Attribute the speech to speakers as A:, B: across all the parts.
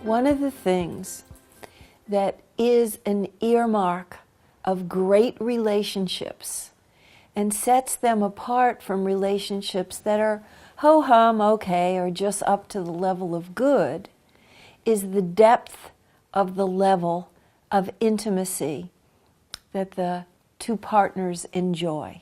A: One of the things that is an earmark of great relationships and sets them apart from relationships that are ho-hum, okay, or just up to the level of good, is the depth of the level of intimacy that the two partners enjoy.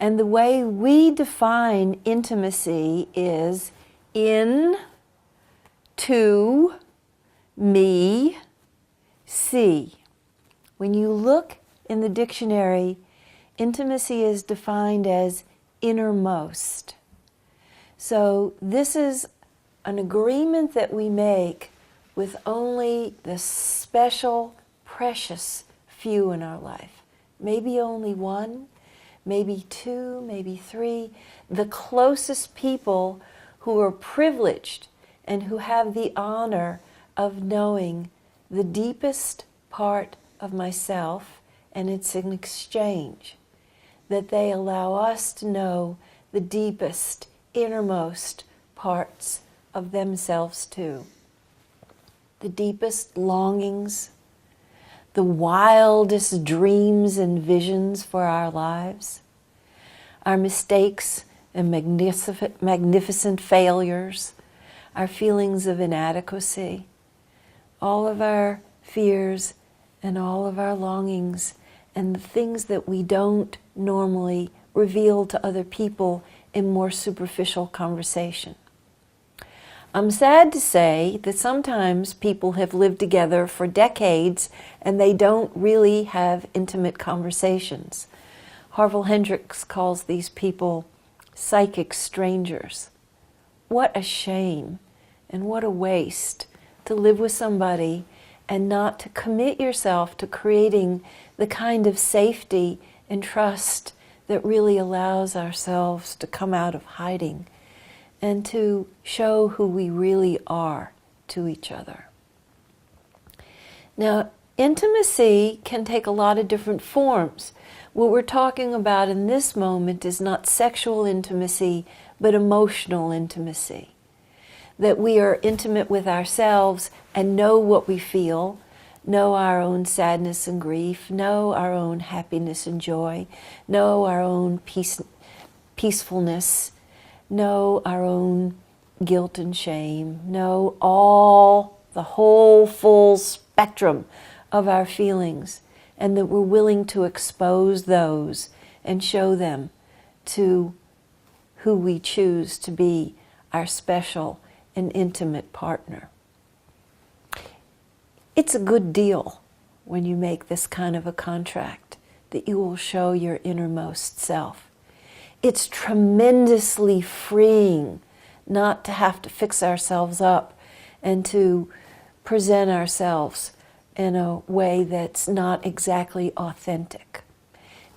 A: And the way we define intimacy is in, to, me, see. When you look in the dictionary, intimacy is defined as innermost. So this is an agreement that we make with only the special, precious few in our life. Maybe only one, maybe two, maybe three. The closest people who are privileged and who have the honor of knowing the deepest part of myself, and it's an exchange, that they allow us to know the deepest, innermost parts of themselves too. The deepest longings, the wildest dreams and visions for our lives, our mistakes and magnificent failures, our feelings of inadequacy, all of our fears and all of our longings, and the things that we don't normally reveal to other people in more superficial conversation. I'm sad to say that sometimes people have lived together for decades and they don't really have intimate conversations. Harville Hendrix calls these people psychic strangers. What a shame and what a waste to live with somebody and not to commit yourself to creating the kind of safety and trust that really allows ourselves to come out of hiding and to show who we really are to each other. Now, intimacy can take a lot of different forms. What we're talking about in this moment is not sexual intimacy, but emotional intimacy. That we are intimate with ourselves and know what we feel, know our own sadness and grief, know our own happiness and joy, know our own peacefulness, know our own guilt and shame, know the whole full spectrum of our feelings, and that we're willing to expose those and show them to who we choose to be our special and intimate partner. It's a good deal when you make this kind of a contract that you will show your innermost self. It's tremendously freeing not to have to fix ourselves up and to present ourselves in a way that's not exactly authentic.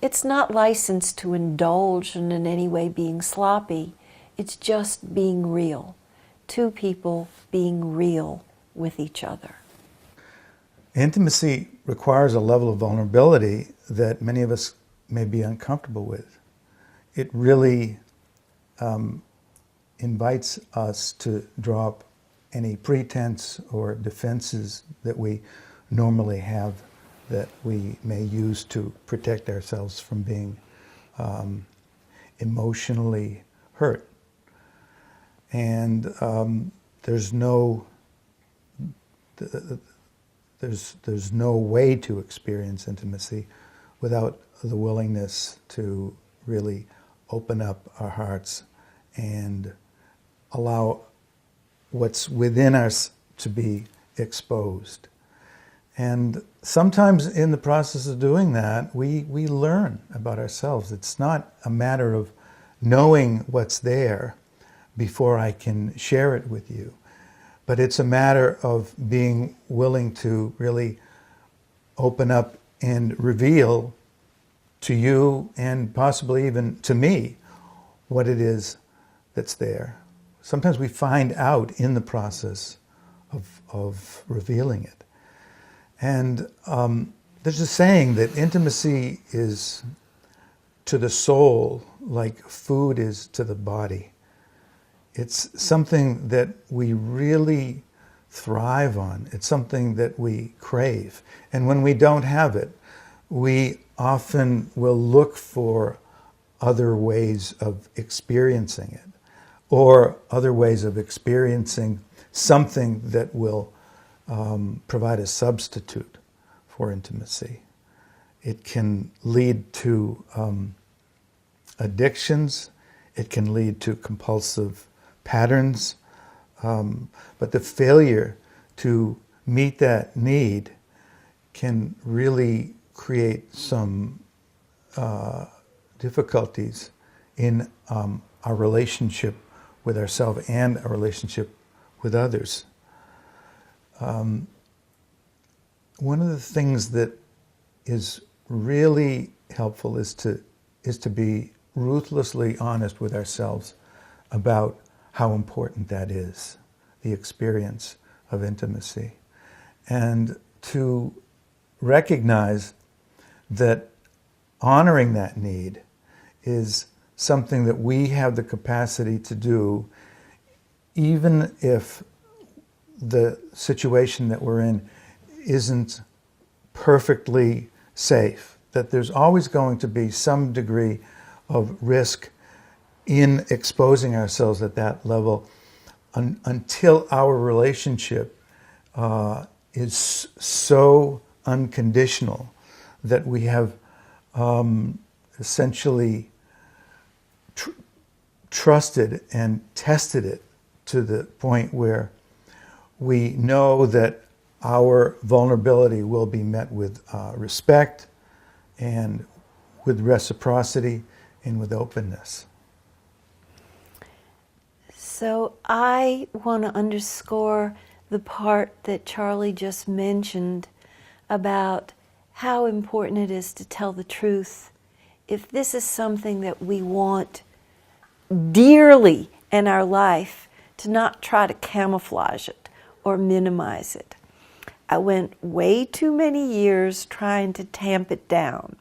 A: It's not licensed to indulge in any way being sloppy. It's just being real. Two people being real with each other.
B: Intimacy requires a level of vulnerability that many of us may be uncomfortable with. It really invites us to drop any pretense or defenses that we normally have that we may use to protect ourselves from being emotionally hurt. And there's no way to experience intimacy without the willingness to really open up our hearts and allow what's within us to be exposed. And sometimes in the process of doing that, we learn about ourselves. It's not a matter of knowing what's there before I can share it with you, but it's a matter of being willing to really open up and reveal to you and possibly even to me what it is that's there. Sometimes we find out in the process of revealing it. And there's a saying that intimacy is to the soul like food is to the body. It's something that we really thrive on. It's something that we crave. And when we don't have it, we often will look for other ways of experiencing it, or other ways of experiencing something that will provide a substitute for intimacy. It can lead to addictions. It can lead to compulsive patterns. But the failure to meet that need can really create some difficulties in our relationship with ourselves and our relationship with others. One of the things that is really helpful is to be ruthlessly honest with ourselves about how important that is, the experience of intimacy, and to recognize that honoring that need is something that we have the capacity to do, even if the situation that we're in isn't perfectly safe, that there's always going to be some degree of risk in exposing ourselves at that level until our relationship is so unconditional that we have essentially trusted and tested it to the point where we know that our vulnerability will be met with respect and with reciprocity and with openness.
A: So I want to underscore the part that Charlie just mentioned about how important it is to tell the truth. If this is something that we want dearly in our life, to not try to camouflage it or minimize it. I went way too many years trying to tamp it down.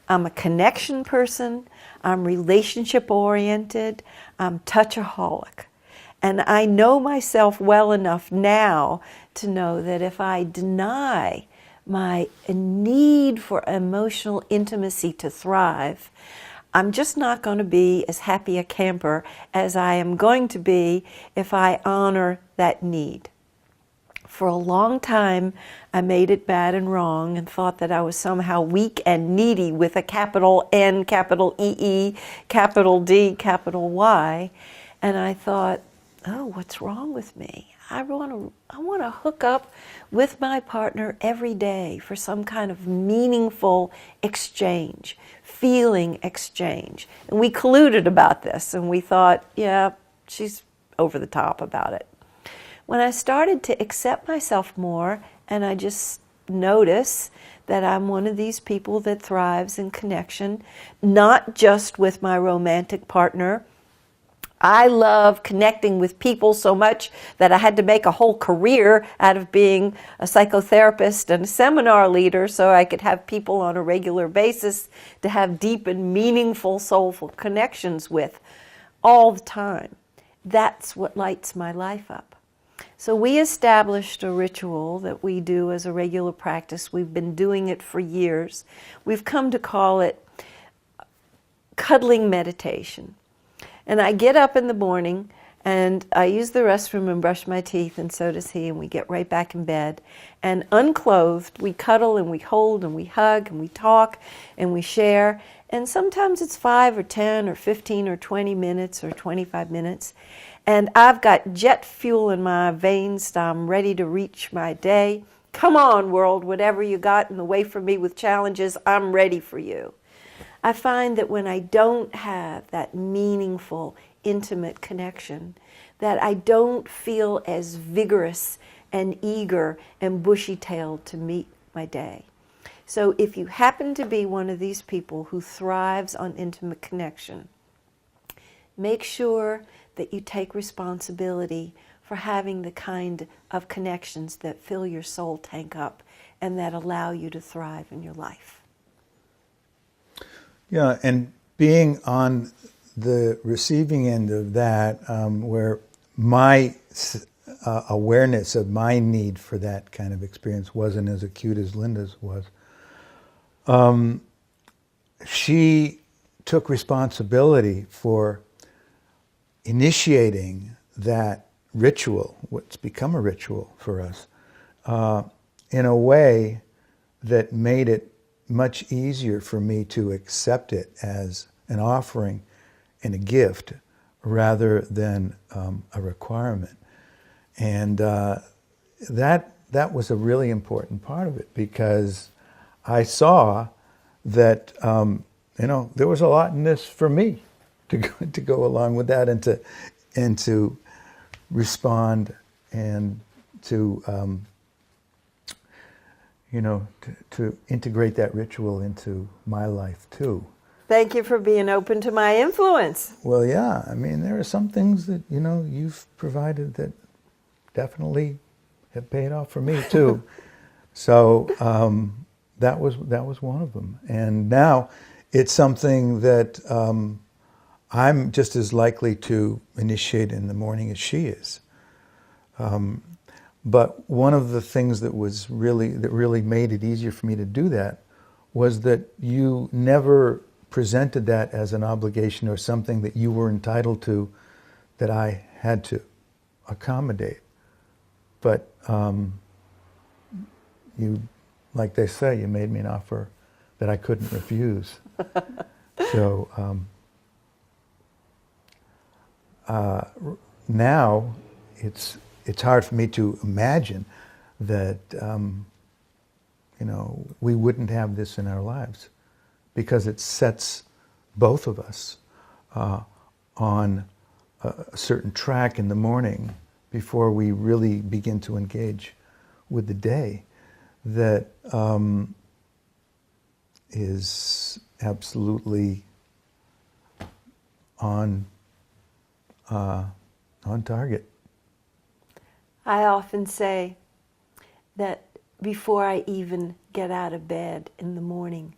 A: I'm a connection person, I'm relationship oriented, I'm touchaholic. And I know myself well enough now to know that if I deny my need for emotional intimacy to thrive, I'm just not going to be as happy a camper as I am going to be if I honor that need. For a long time, I made it bad and wrong and thought that I was somehow weak and needy with a capital N, capital EE, capital D, capital Y. And I thought, oh, what's wrong with me? I want to hook up with my partner every day for some kind of meaningful exchange, feeling exchange. And we colluded about this, and we thought, yeah, she's over the top about it. When I started to accept myself more, and I just notice that I'm one of these people that thrives in connection, not just with my romantic partner. I love connecting with people so much that I had to make a whole career out of being a psychotherapist and a seminar leader so I could have people on a regular basis to have deep and meaningful, soulful connections with all the time. That's what lights my life up. So we established a ritual that we do as a regular practice. We've been doing it for years. We've come to call it cuddling meditation. And I get up in the morning and I use the restroom and brush my teeth, and so does he, and we get right back in bed. And unclothed, we cuddle and we hold and we hug and we talk and we share. And sometimes it's 5 or 10 or 15 or 20 minutes or 25 minutes. And I've got jet fuel in my veins. I'm ready to reach my day. Come on, world, whatever you got in the way for me with challenges, I'm ready for you. I find that when I don't have that meaningful, intimate connection, that I don't feel as vigorous and eager and bushy-tailed to meet my day. So if you happen to be one of these people who thrives on intimate connection, make sure that you take responsibility for having the kind of connections that fill your soul tank up and that allow you to thrive in your life.
B: Yeah, and being on the receiving end of that, where my awareness of my need for that kind of experience wasn't as acute as Linda's was. She took responsibility for initiating that ritual, what's become a ritual for us, in a way that made it much easier for me to accept it as an offering and a gift rather than a requirement. And that was a really important part of it, because I saw that there was a lot in this for me to go along with that, and to respond, and to to integrate that ritual into my life too.
A: Thank you for being open to my influence.
B: Well, yeah, I mean, there are some things that you've provided that definitely have paid off for me too. So that was one of them, and now it's something that I'm just as likely to initiate in the morning as she is. But one of the things that really made it easier for me to do that was that you never presented that as an obligation or something that you were entitled to, that I had to accommodate. But you, like they say, you made me an offer that I couldn't refuse. So now it's hard for me to imagine that we wouldn't have this in our lives, because it sets both of us on a certain track in the morning before we really begin to engage with the day that is absolutely on target.
A: I often say that before I even get out of bed in the morning,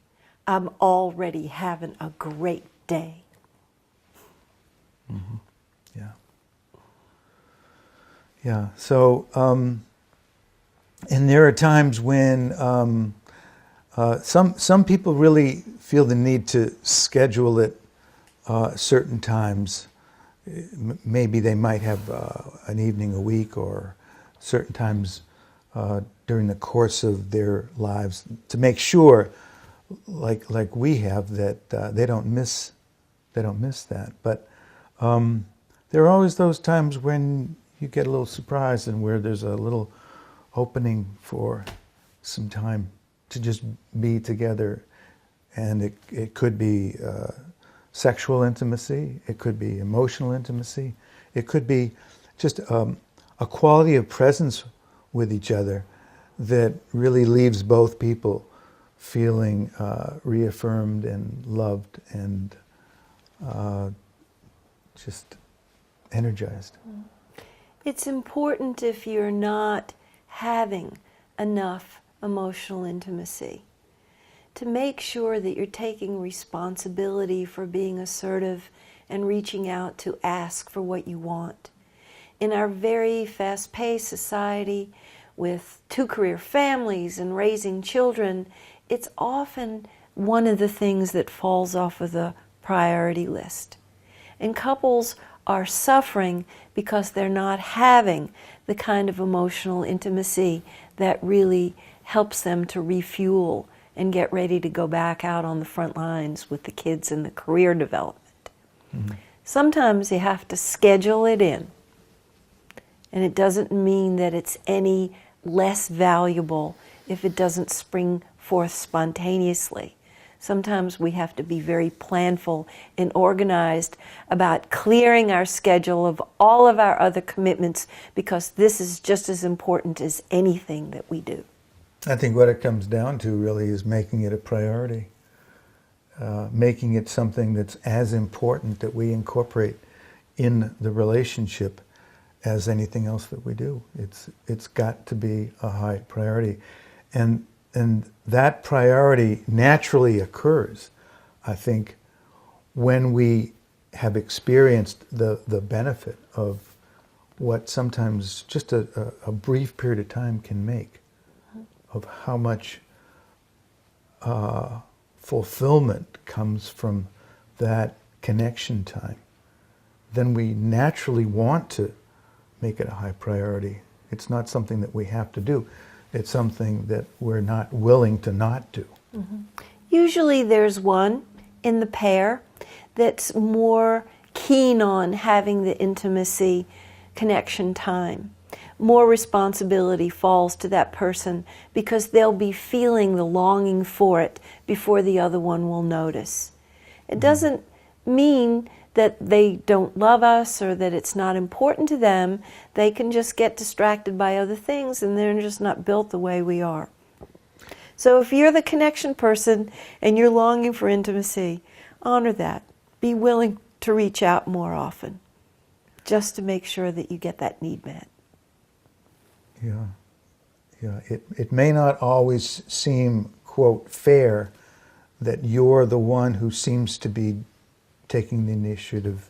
A: I'm already having a great day.
B: Mm-hmm. Yeah. Yeah. So, and there are times when some people really feel the need to schedule it certain times. Maybe they might have an evening a week, or certain times during the course of their lives, to make sure, like we have, that they don't miss that. But there are always those times when you get a little surprised, and where there's a little opening for some time to just be together, and it could be sexual intimacy, it could be emotional intimacy, it could be just a quality of presence with each other that really leaves both people feeling reaffirmed and loved and just energized.
A: It's important, if you're not having enough emotional intimacy, to make sure that you're taking responsibility for being assertive and reaching out to ask for what you want. In our very fast-paced society, with two-career families and raising children, it's often one of the things that falls off of the priority list. And couples are suffering because they're not having the kind of emotional intimacy that really helps them to refuel and get ready to go back out on the front lines with the kids and the career development. Mm-hmm. Sometimes you have to schedule it in. And it doesn't mean that it's any less valuable if it doesn't spring forth spontaneously. Sometimes we have to be very planful and organized about clearing our schedule of all of our other commitments, because this is just as important as anything that we do.
B: I think what it comes down to really is making it a priority, making it something that's as important that we incorporate in the relationship as anything else that we do. It's got to be a high priority, and that priority naturally occurs, I think, when we have experienced the benefit of what sometimes just a brief period of time can make, of how much fulfillment comes from that connection time, then we naturally want to make it a high priority. It's not something that we have to do. It's something that we're not willing to not do.
A: Usually there's one in the pair that's more keen on having the intimacy connection time. More responsibility falls to that person because they'll be feeling the longing for it before the other one will notice. It doesn't mean that they don't love us or that it's not important to them. They can just get distracted by other things and they're just not built the way we are. So if you're the connection person and you're longing for intimacy, honor that. Be willing to reach out more often, just to make sure that you get that need met.
B: Yeah. It may not always seem, quote, fair that you're the one who seems to be taking the initiative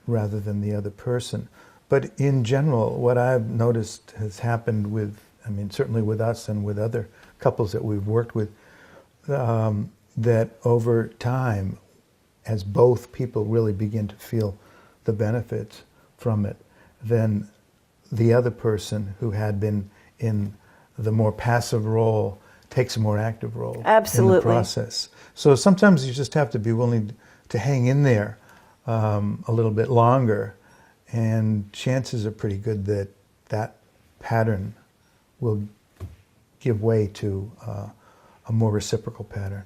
B: rather than the other person. But in general, what I've noticed has happened with, I mean, certainly with us and with other couples that we've worked with, that over time, as both people really begin to feel the benefits from it, then the other person who had been in the more passive role takes a more active role
A: Absolutely.
B: in the process. So sometimes you just have to be willing to hang in there a little bit longer, and chances are pretty good that that pattern will give way to a more reciprocal pattern.